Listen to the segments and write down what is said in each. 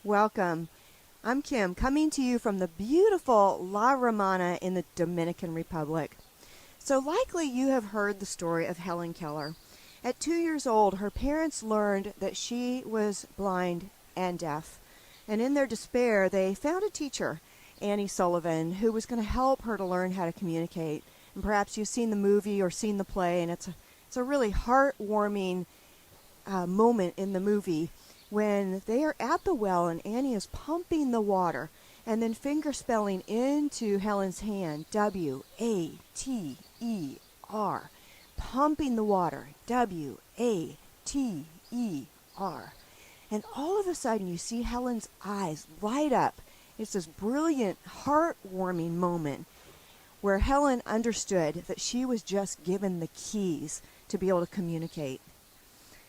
Welcome. I'm Kim, coming to you from the beautiful La Romana in the Dominican Republic. So likely you have heard the story of Helen Keller. At 2 years old, her parents learned that she was blind and deaf. And in their despair, they found a teacher, Annie Sullivan, who was going to help her to learn how to communicate. And perhaps you've seen the movie or seen the play, and it's a really heartwarming moment in the movie when they are at the well and Annie is pumping the water and then finger spelling into Helen's hand, W-A-T-E-R, pumping the water, W-A-T-E-R. And all of a sudden you see Helen's eyes light up. It's this brilliant, heartwarming moment where Helen understood that she was just given the keys to be able to communicate.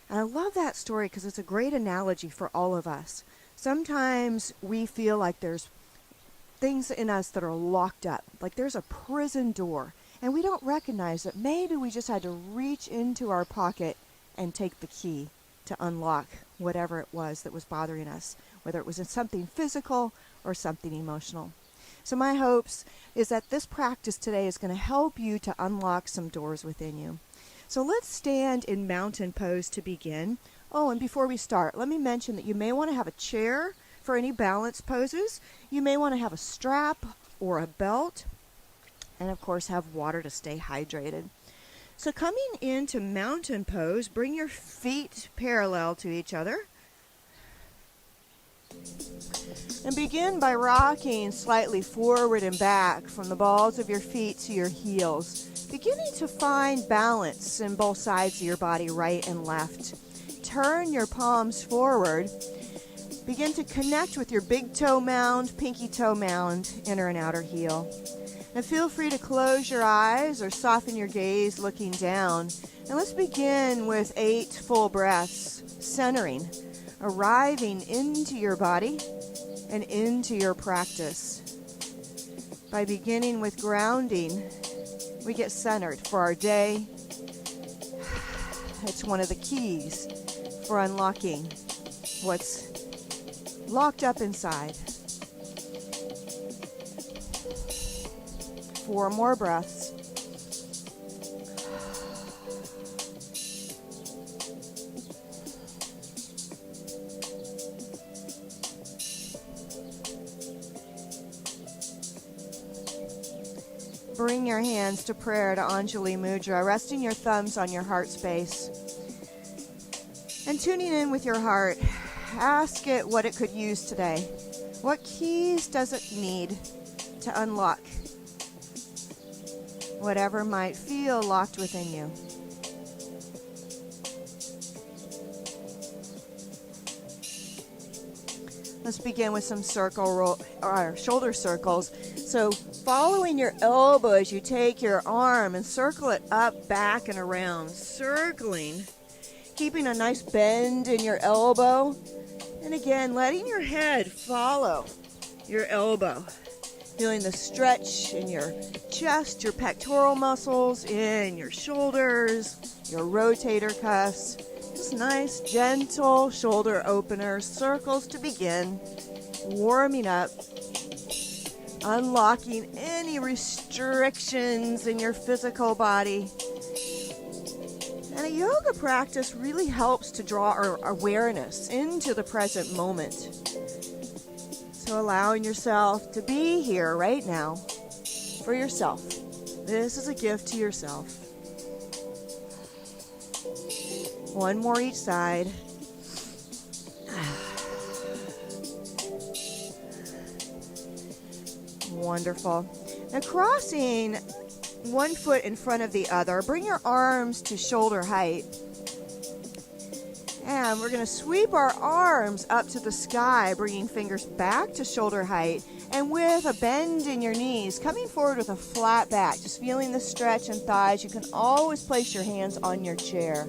And I love that story because it's a great analogy for all of us. Sometimes we feel like there's things in us that are locked up, like there's a prison door, and we don't recognize that maybe we just had to reach into our pocket and take the key to unlock whatever it was that was bothering us, whether it was in something physical or something emotional. So my hopes is that this practice today is going to help you to unlock some doors within you. So let's stand in mountain pose to begin. Oh, and before we start, let me mention that you may want to have a chair for any balance poses. You may want to have a strap or a belt, and of course have water to stay hydrated. So coming into mountain pose, bring your feet parallel to each other. And begin by rocking slightly forward and back from the balls of your feet to your heels, beginning to find balance in both sides of your body, right and left. Turn your palms forward. Begin to connect with your big toe mound, pinky toe mound, inner and outer heel. Now feel free to close your eyes or soften your gaze looking down. And let's begin with 8 full breaths, centering, arriving into your body and into your practice. By beginning with grounding, we get centered for our day. It's one of the keys for unlocking what's locked up inside. 4 more breaths. Bring your hands to prayer, to Anjali Mudra, resting your thumbs on your heart space. And tuning in with your heart, ask it what it could use today. What keys does it need to unlock whatever might feel locked within you? Let's begin with some shoulder circles. So following your elbow as you take your arm and circle it up, back, and around. Circling, keeping a nice bend in your elbow. And again, letting your head follow your elbow. Feeling the stretch in your chest, your pectoral muscles, in your shoulders, your rotator cuffs. Just nice, gentle shoulder openers, circles to begin. Warming up. Unlocking any restrictions in your physical body. And a yoga practice really helps to draw our awareness into the present moment. So allowing yourself to be here right now for yourself. This is a gift to yourself. 1 more each side. Wonderful. Now crossing 1 foot in front of the other, bring your arms to shoulder height. And we're going to sweep our arms up to the sky, bringing fingers back to shoulder height. And with a bend in your knees, coming forward with a flat back, just feeling the stretch in thighs. You can always place your hands on your chair.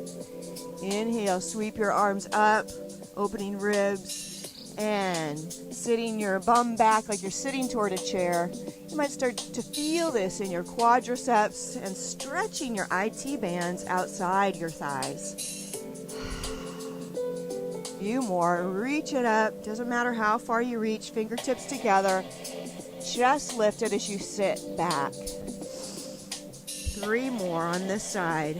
Inhale, sweep your arms up, opening ribs. And sitting your bum back like you're sitting toward a chair. You might start to feel this in your quadriceps and stretching your IT bands outside your thighs. Few more. Reach it up. Doesn't matter how far you reach. Fingertips together. Just lift it as you sit back. 3 more on this side.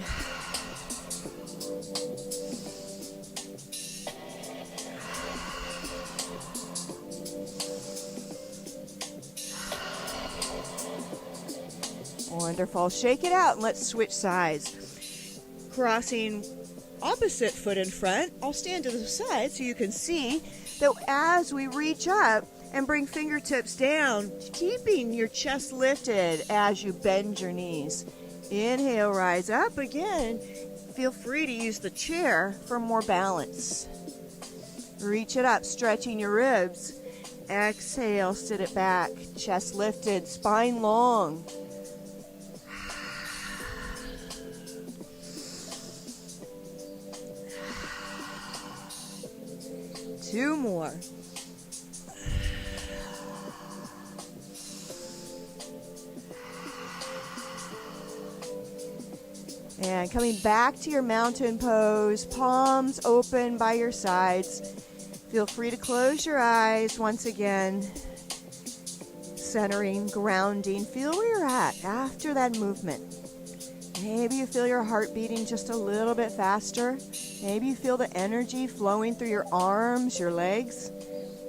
Wonderful. Shake it out and let's switch sides. Crossing opposite foot in front. I'll stand to the side so you can see that as we reach up and bring fingertips down, keeping your chest lifted as you bend your knees. Inhale, rise up. Again, feel free to use the chair for more balance. Reach it up, stretching your ribs. Exhale, sit it back. Chest lifted, spine long. Two more. And coming back to your mountain pose, palms open by your sides. Feel free to close your eyes once again. Centering, grounding. Feel where you're at after that movement. Maybe you feel your heart beating just a little bit faster. Maybe you feel the energy flowing through your arms, your legs.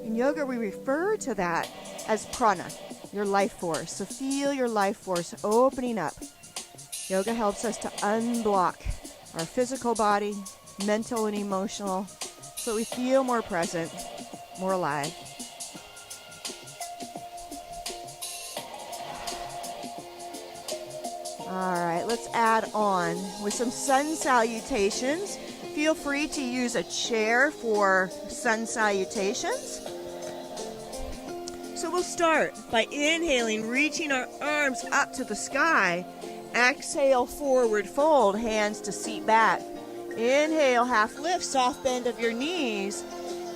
In yoga, we refer to that as prana, your life force. So feel your life force opening up. Yoga helps us to unblock our physical body, mental and emotional, so we feel more present, more alive. All right, let's add on with some sun salutations. Feel free to use a chair for sun salutations. So we'll start by inhaling, reaching our arms up to the sky. Exhale, forward fold, hands to seat back. Inhale, half lift, soft bend of your knees.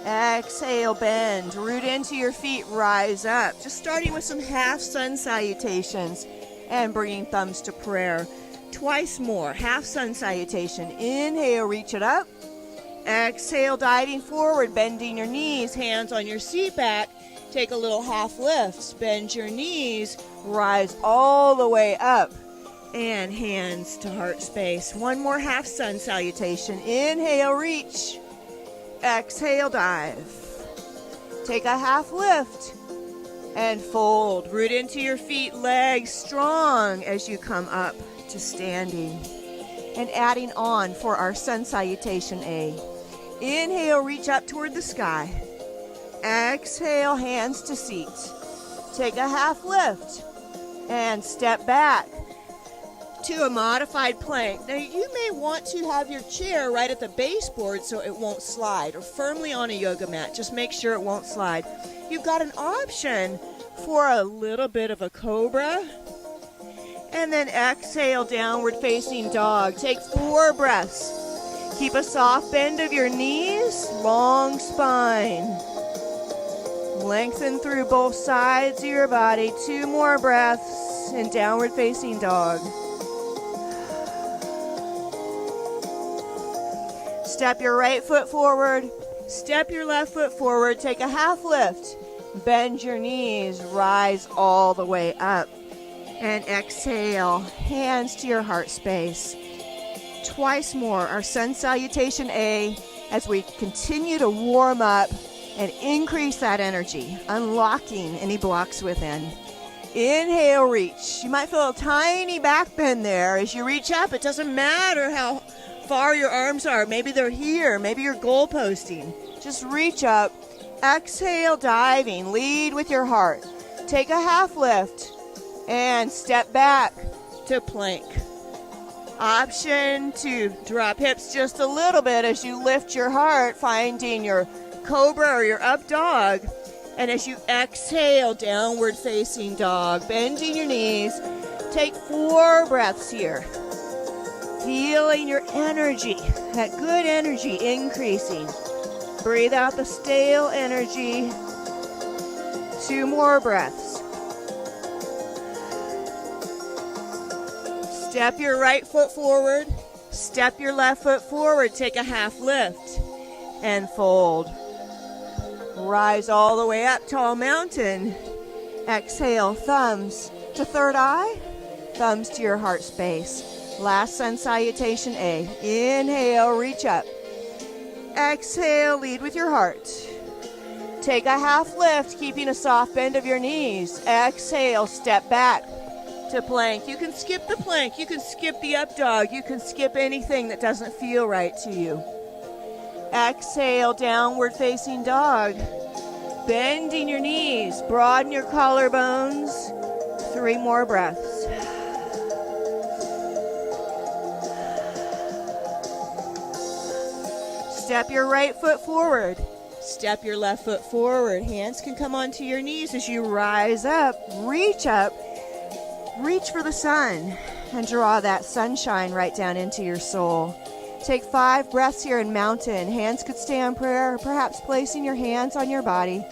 Exhale, bend, root into your feet, rise up. Just starting with some half sun salutations and bringing thumbs to prayer. Twice more, half sun salutation. Inhale, reach it up. Exhale, diving forward, bending your knees, hands on your seat back. Take a little half lift, bend your knees, rise all the way up. And hands to heart space. One more half sun salutation. Inhale, reach. Exhale, dive. Take a half lift and fold. Root into your feet, legs strong as you come up to standing. And adding on for our sun salutation A. Inhale, reach up toward the sky. Exhale, hands to seat. Take a half lift and step back to a modified plank. Now you may want to have your chair right at the baseboard so it won't slide, or firmly on a yoga mat. Just make sure it won't slide. You've got an option for a little bit of a cobra. And then exhale, downward facing dog. Take 4 breaths. Keep a soft bend of your knees, long spine. Lengthen through both sides of your body. 2 more breaths in downward facing dog. Step your right foot forward, step your left foot forward, take a half lift, bend your knees, rise all the way up, and exhale, hands to your heart space. Twice more, our sun salutation A, as we continue to warm up and increase that energy, unlocking any blocks within. Inhale, reach. You might feel a tiny back bend there as you reach up. It doesn't matter how far your arms are. Maybe they're here. Maybe you're goal posting. Just reach up. Exhale, diving. Lead with your heart. Take a half lift and step back to plank. Option to drop hips just a little bit as you lift your heart, finding your cobra or your up dog. And as you exhale, downward facing dog, bending your knees. Take 4 breaths here. Feeling your energy, that good energy increasing. Breathe out the stale energy. 2 more breaths. Step your right foot forward. Step your left foot forward. Take a half lift. and fold. Rise all the way up, tall mountain. Exhale, thumbs to third eye, thumbs to your heart space. Last sun salutation A. Inhale, reach up. Exhale, lead with your heart. Take a half lift, keeping a soft bend of your knees. Exhale, step back to plank. You can skip the plank. You can skip the up dog. You can skip anything that doesn't feel right to you. Exhale, downward facing dog. Bending your knees, broaden your collarbones. 3 more breaths. Step your right foot forward. Step your left foot forward. Hands can come onto your knees as you rise up. Reach for the sun, and draw that sunshine right down into your soul. Take 5 breaths here in mountain. Hands could stay on prayer, or perhaps placing your hands on your body.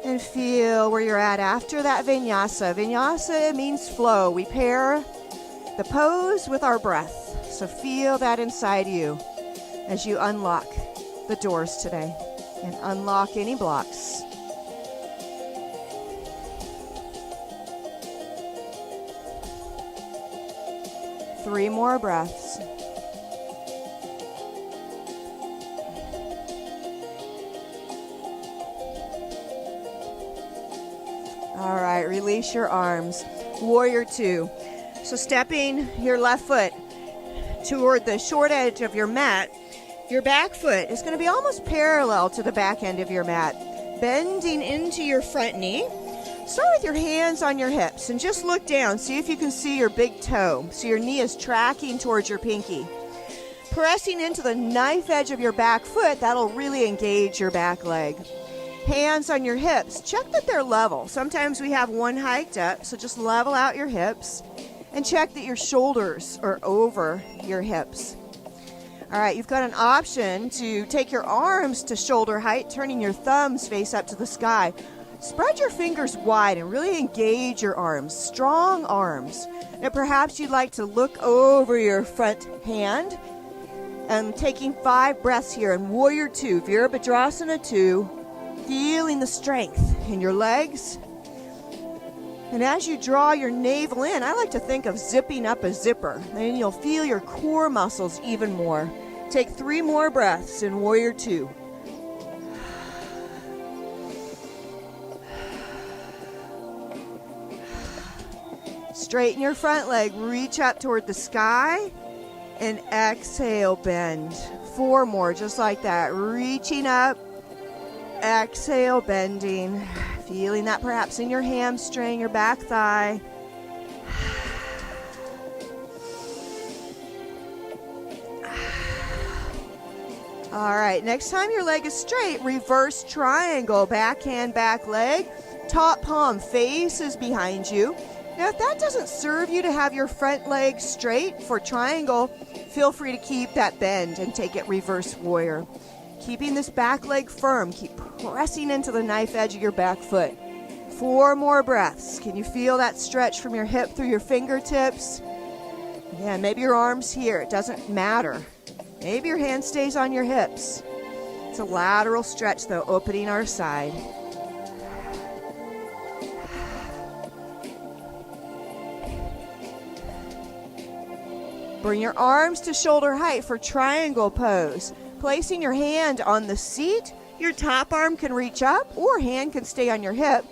And feel where you're at after that vinyasa. Vinyasa means flow. We pair the pose with our breath. So feel that inside you as you unlock the doors today and unlock any blocks. Three more breaths. All right, release your arms. Warrior 2. So stepping your left foot toward the short edge of your mat, your back foot is going to be almost parallel to the back end of your mat. Bending into your front knee. Start with your hands on your hips and just look down. See if you can see your big toe. So your knee is tracking towards your pinky. Pressing into the knife edge of your back foot, that'll really engage your back leg. Hands on your hips. Check that they're level. Sometimes we have one hiked up, so just level out your hips and check that your shoulders are over your hips. All right, you've got an option to take your arms to shoulder height, turning your thumbs face up to the sky. Spread your fingers wide and really engage your arms, strong arms. Now perhaps you'd like to look over your front hand and taking 5 breaths here in Warrior 2, Virabhadrasana 2, feeling the strength in your legs. And as you draw your navel in, I like to think of zipping up a zipper. Then you'll feel your core muscles even more. Take 3 more breaths in Warrior 2. Straighten your front leg, reach up toward the sky, and exhale, bend. 4 more, just like that. Reaching up, exhale, bending. Feeling that perhaps in your hamstring, your back thigh. All right, next time your leg is straight, reverse triangle, back hand, back leg. Top palm faces behind you. Now, if that doesn't serve you to have your front leg straight for triangle, feel free to keep that bend and take it reverse warrior. Keeping this back leg firm, keep pressing into the knife edge of your back foot. 4 more breaths. Can you feel that stretch from your hip through your fingertips? Yeah, maybe your arms here. It doesn't matter. Maybe your hand stays on your hips. It's a lateral stretch, though, opening our side. Bring your arms to shoulder height for triangle pose. Placing your hand on the seat, your top arm can reach up or hand can stay on your hip.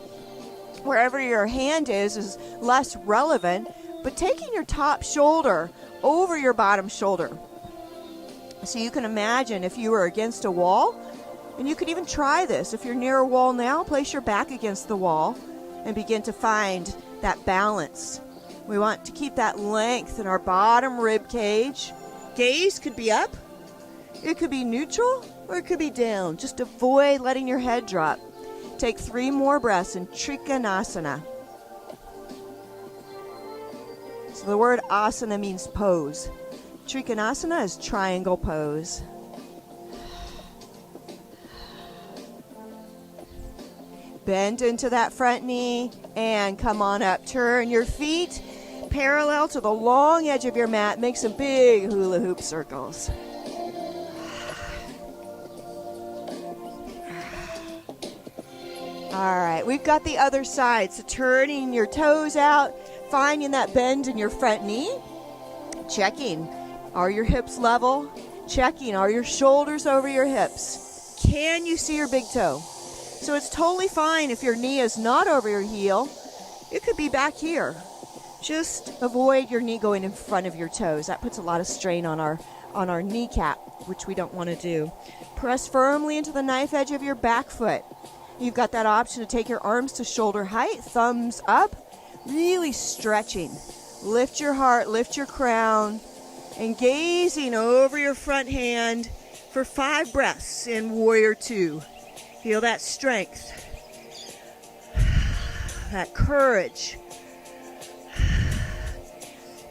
Wherever your hand is less relevant, but taking your top shoulder over your bottom shoulder. So you can imagine if you were against a wall, and you could even try this. If you're near a wall now, place your back against the wall and begin to find that balance. We want to keep that length in our bottom rib cage. Gaze could be up, it could be neutral, or it could be down. Just avoid letting your head drop. Take 3 more breaths in Trikonasana. So the word asana means pose. Trikonasana is triangle pose. Bend into that front knee and come on up. Turn your feet parallel to the long edge of your mat. Make some big hula hoop circles. All right, we've got the other side. So turning your toes out, finding that bend in your front knee, checking, are your hips level? Checking, are your shoulders over your hips? Can you see your big toe? So it's totally fine if your knee is not over your heel. It could be back here. Just avoid your knee going in front of your toes. That puts a lot of strain on our kneecap, which we don't want to do. Press firmly into the knife edge of your back foot. You've got that option to take your arms to shoulder height, thumbs up, really stretching. Lift your heart, lift your crown, and gazing over your front hand for 5 breaths in Warrior 2. Feel that strength, that courage.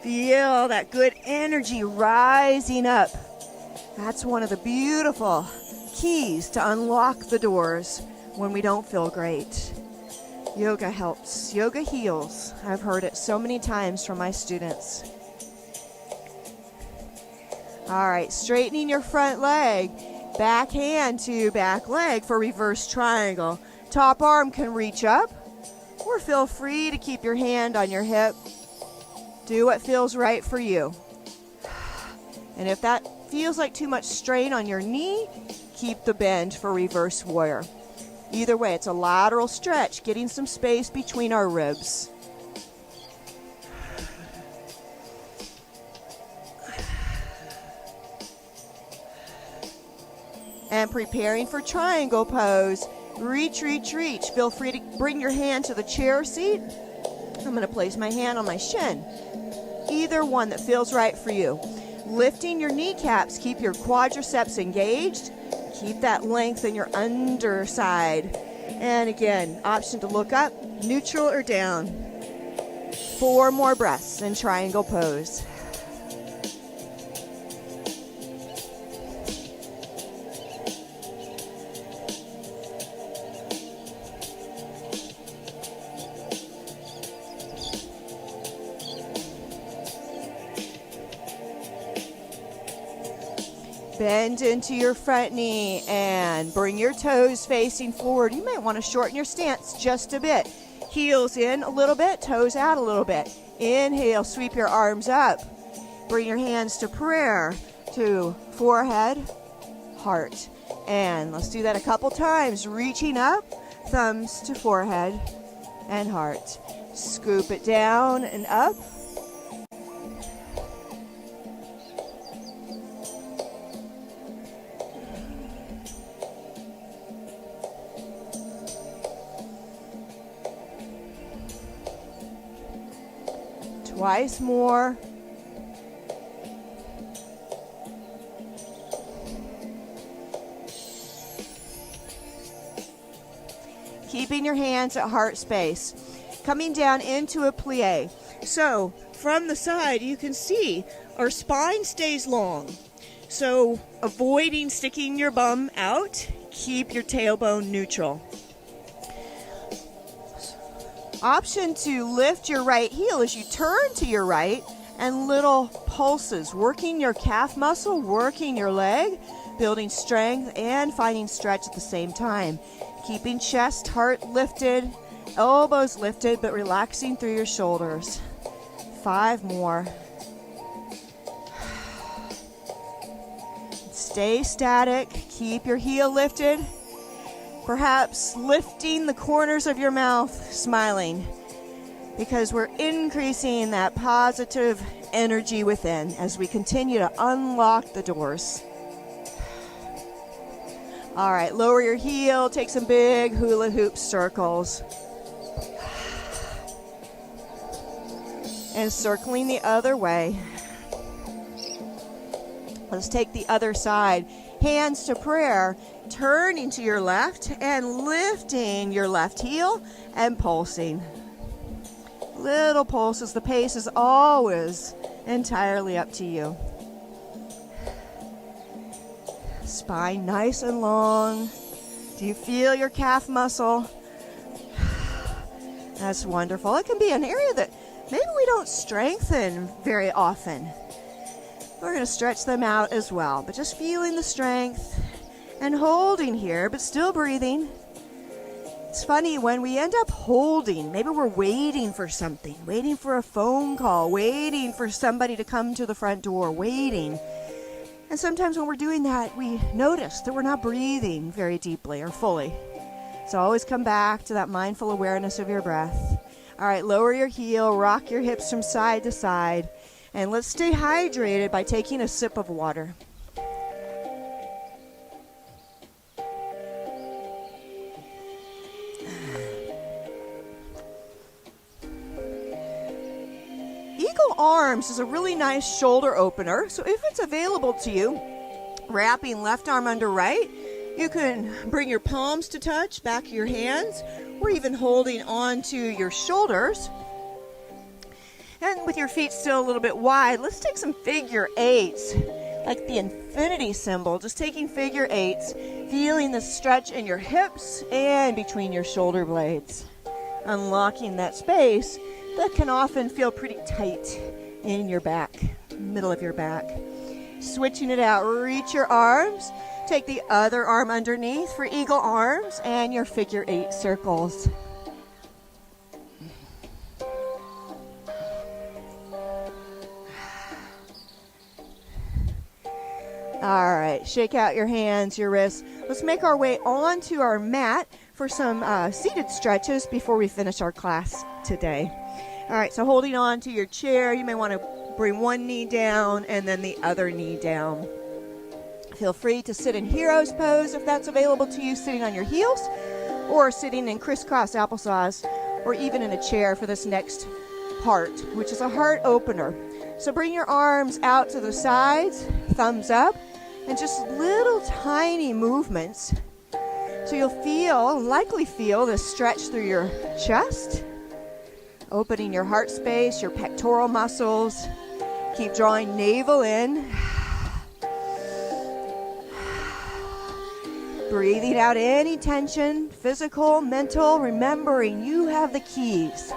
Feel that good energy rising up. That's one of the beautiful keys to unlock the doors when we don't feel great. Yoga helps. Yoga heals. I've heard it so many times from my students. All right, straightening your front leg. Back hand to back leg for reverse triangle. Top arm can reach up, or feel free to keep your hand on your hip. Do what feels right for you. And if that feels like too much strain on your knee, keep the bend for reverse warrior. Either way, it's a lateral stretch, getting some space between our ribs. And preparing for triangle pose. Reach, reach, reach. Feel free to bring your hand to the chair seat. I'm going to place my hand on my shin. Either one that feels right for you. Lifting your kneecaps, keep your quadriceps engaged. Keep that length in your underside. And again, option to look up, neutral or down. 4 more breaths in triangle pose. Bend into your front knee and bring your toes facing forward. You might want to shorten your stance just a bit. Heels in a little bit, toes out a little bit. Inhale, sweep your arms up. Bring your hands to prayer, to forehead, heart. And let's do that a couple times. Reaching up, thumbs to forehead and heart. Scoop it down and up. Twice more. Keeping your hands at heart space. Coming down into a plie. So from the side you can see our spine stays long. So avoiding sticking your bum out. Keep your tailbone neutral. Option to lift your right heel as you turn to your right, and little pulses, working your calf muscle, working your leg, building strength and finding stretch at the same time. Keeping chest, heart lifted, elbows lifted, but relaxing through your shoulders. 5 more. Stay static, keep your heel lifted. Perhaps lifting the corners of your mouth, smiling, because we're increasing that positive energy within as we continue to unlock the doors. All right, lower your heel, take some big hula hoop circles. And circling the other way. Let's take the other side. Hands to prayer. Turning to your left and lifting your left heel and pulsing. Little pulses. The pace is always entirely up to you. Spine nice and long. Do you feel your calf muscle? That's wonderful. It can be an area that maybe we don't strengthen very often. We're going to stretch them out as well, but just feeling the strength and holding here, but still breathing. It's funny when we end up holding, maybe we're waiting for something, waiting for a phone call, waiting for somebody to come to the front door, waiting. And sometimes when we're doing that, we notice that we're not breathing very deeply or fully. So always come back to that mindful awareness of your breath. All right, lower your heel, rock your hips from side to side, and let's stay hydrated by taking a sip of water. Eagle arms is a really nice shoulder opener, so if it's available to you, wrapping left arm under right, you can bring your palms to touch, back of your hands, or even holding on to your shoulders. And with your feet still a little bit wide, let's take some figure eights, like the infinity symbol, just taking figure eights, feeling the stretch in your hips and between your shoulder blades, unlocking that space that can often feel pretty tight in your back, middle of your back. Switching it out, reach your arms. Take the other arm underneath for eagle arms and your figure eight circles. All right, shake out your hands, your wrists. Let's make our way onto our mat for some seated stretches before we finish our class today. All right, so holding on to your chair, you may want to bring one knee down and then the other knee down. Feel free to sit in hero's pose if that's available to you, sitting on your heels, or sitting in crisscross applesauce, or even in a chair for this next part, which is a heart opener. So bring your arms out to the sides, thumbs up, and just little tiny movements. So you'll likely feel the stretch through your chest, opening your heart space, your pectoral muscles. Keep drawing navel in. Breathing out any tension, physical, mental, remembering you have the keys.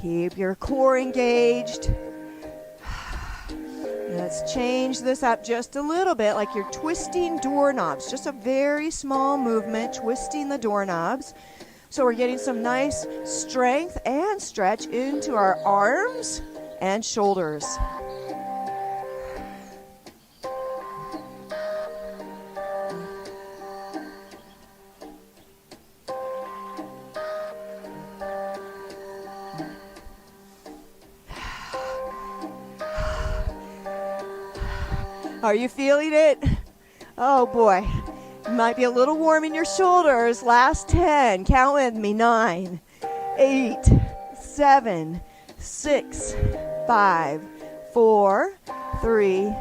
Keep your core engaged. Let's change this up just a little bit, like you're twisting doorknobs. Just a very small movement, twisting the doorknobs. So we're getting some nice strength and stretch into our arms and shoulders. Are you feeling it? Oh boy, it might be a little warm in your shoulders. Last 10, count with me. 9, 8, 7, 6, 5, 4, 3,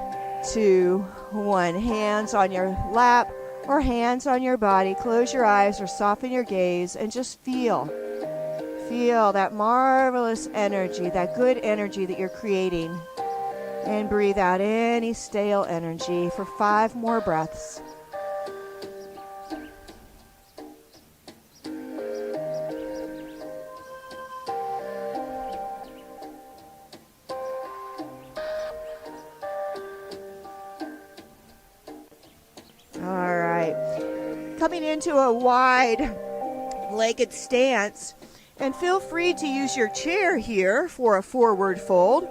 2, 1. Hands on your lap or hands on your body. Close your eyes or soften your gaze and just feel that marvelous energy, that good energy that you're creating. And breathe out any stale energy for 5 more breaths. All right. Coming into a wide-legged stance, and feel free to use your chair here for a forward fold.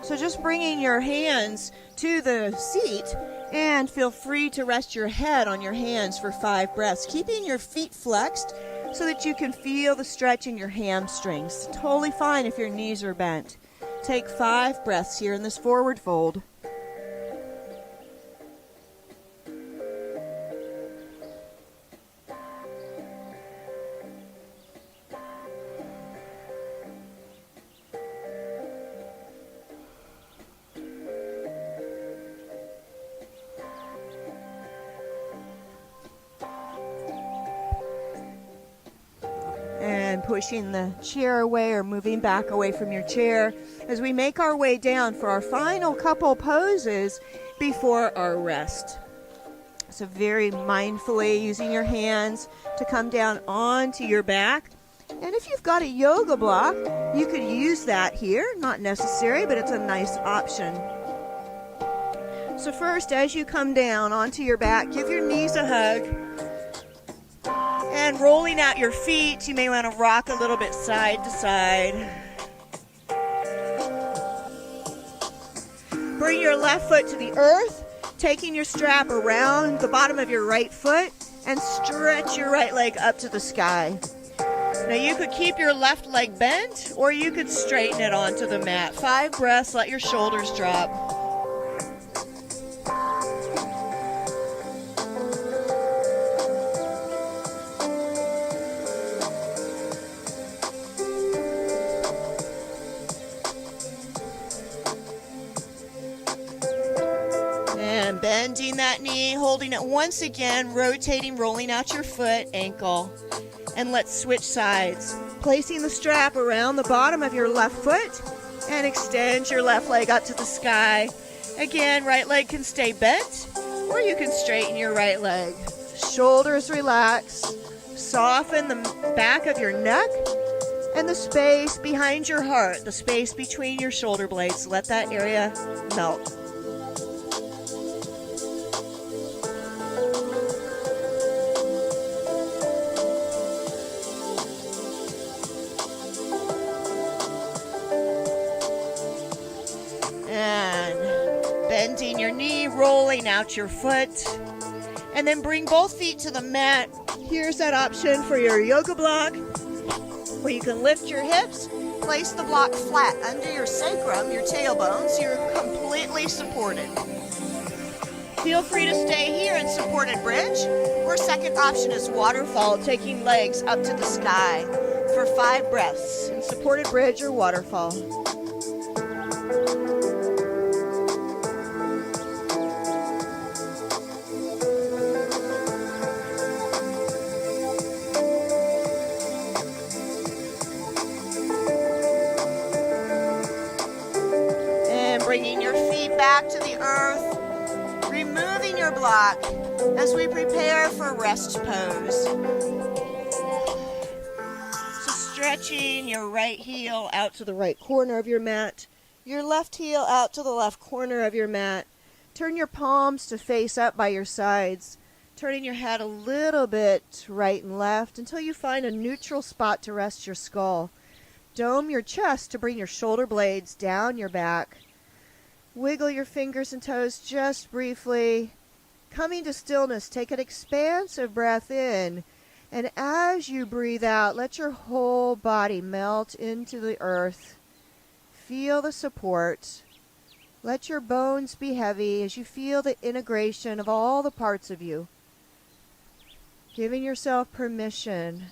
So just bringing your hands to the seat, and feel free to rest your head on your hands for 5 breaths, keeping your feet flexed so that you can feel the stretch in your hamstrings. Totally fine if your knees are bent. Take 5 breaths here in this forward fold. Pushing the chair away or moving back away from your chair as we make our way down for our final couple poses before our rest. So very mindfully using your hands to come down onto your back. And if you've got a yoga block, you could use that here. Not necessary, but it's a nice option. So first, as you come down onto your back, give your knees a hug. And rolling out your feet, you may want to rock a little bit side to side. Bring your left foot to the earth, taking your strap around the bottom of your right foot, and stretch your right leg up to the sky. Now you could keep your left leg bent, or you could straighten it onto the mat. 5 breaths, let your shoulders drop. And bending that knee, holding it once again, rotating, rolling out your foot, ankle. And let's switch sides. Placing the strap around the bottom of your left foot and extend your left leg up to the sky. Again, right leg can stay bent or you can straighten your right leg. Shoulders relax. Soften the back of your neck and the space behind your heart, the space between your shoulder blades. Let that area melt. Bending your knee, rolling out your foot, and then bring both feet to the mat. Here's that option for your yoga block, where you can lift your hips, place the block flat under your sacrum, your tailbone, so you're completely supported. Feel free to stay here in supported bridge, or second option is waterfall, taking legs up to the sky for 5 breaths in supported bridge or waterfall. Bringing your feet back to the earth, removing your block as we prepare for rest pose. So stretching your right heel out to the right corner of your mat, your left heel out to the left corner of your mat. Turn your palms to face up by your sides, turning your head a little bit right and left until you find a neutral spot to rest your skull. Dome your chest to bring your shoulder blades down your back. Wiggle your fingers and toes just briefly. Coming to stillness, take an expansive breath in. And as you breathe out, let your whole body melt into the earth. Feel the support. Let your bones be heavy as you feel the integration of all the parts of you. Giving yourself permission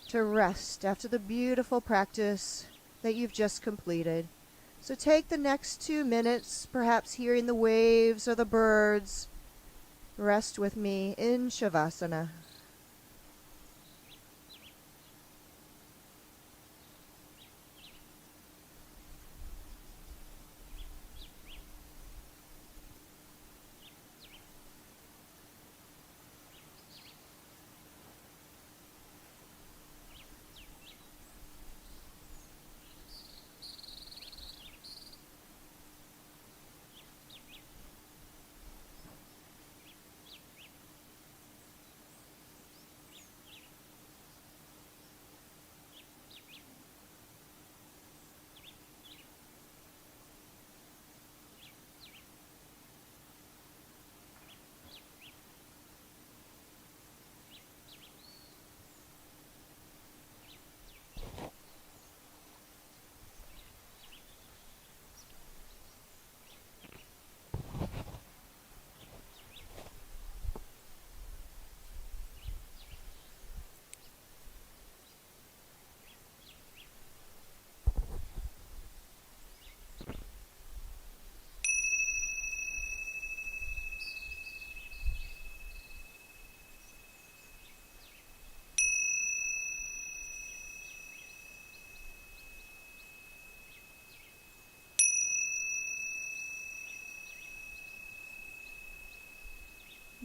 to rest after the beautiful practice that you've just completed. So take the next 2 minutes, perhaps hearing the waves or the birds. Rest with me in Shavasana.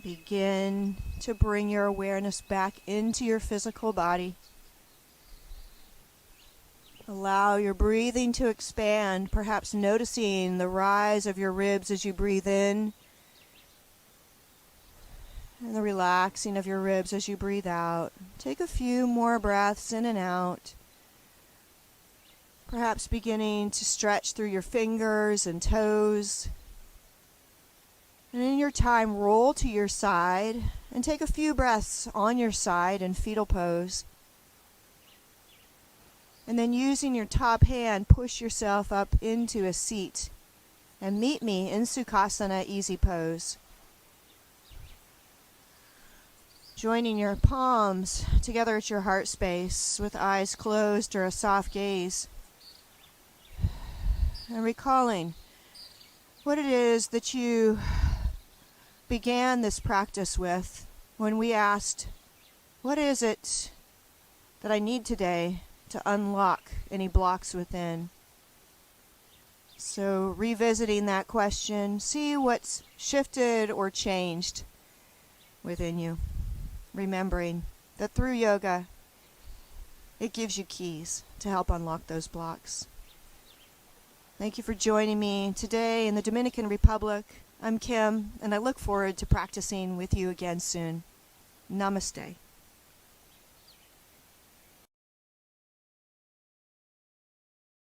Begin to bring your awareness back into your physical body. Allow your breathing to expand, perhaps noticing the rise of your ribs as you breathe in, and the relaxing of your ribs as you breathe out. Take a few more breaths in and out. Perhaps beginning to stretch through your fingers and toes. And in your time, roll to your side and take a few breaths on your side in fetal pose. And then using your top hand, push yourself up into a seat and meet me in Sukhasana easy pose. Joining your palms together at your heart space with eyes closed or a soft gaze. And recalling what it is that you began this practice with when we asked, what is it that I need today to unlock any blocks within? So revisiting that question, see what's shifted or changed within you. Remembering that through yoga, it gives you keys to help unlock those blocks. Thank you for joining me today in the Dominican Republic. I'm Kim, and I look forward to practicing with you again soon. Namaste.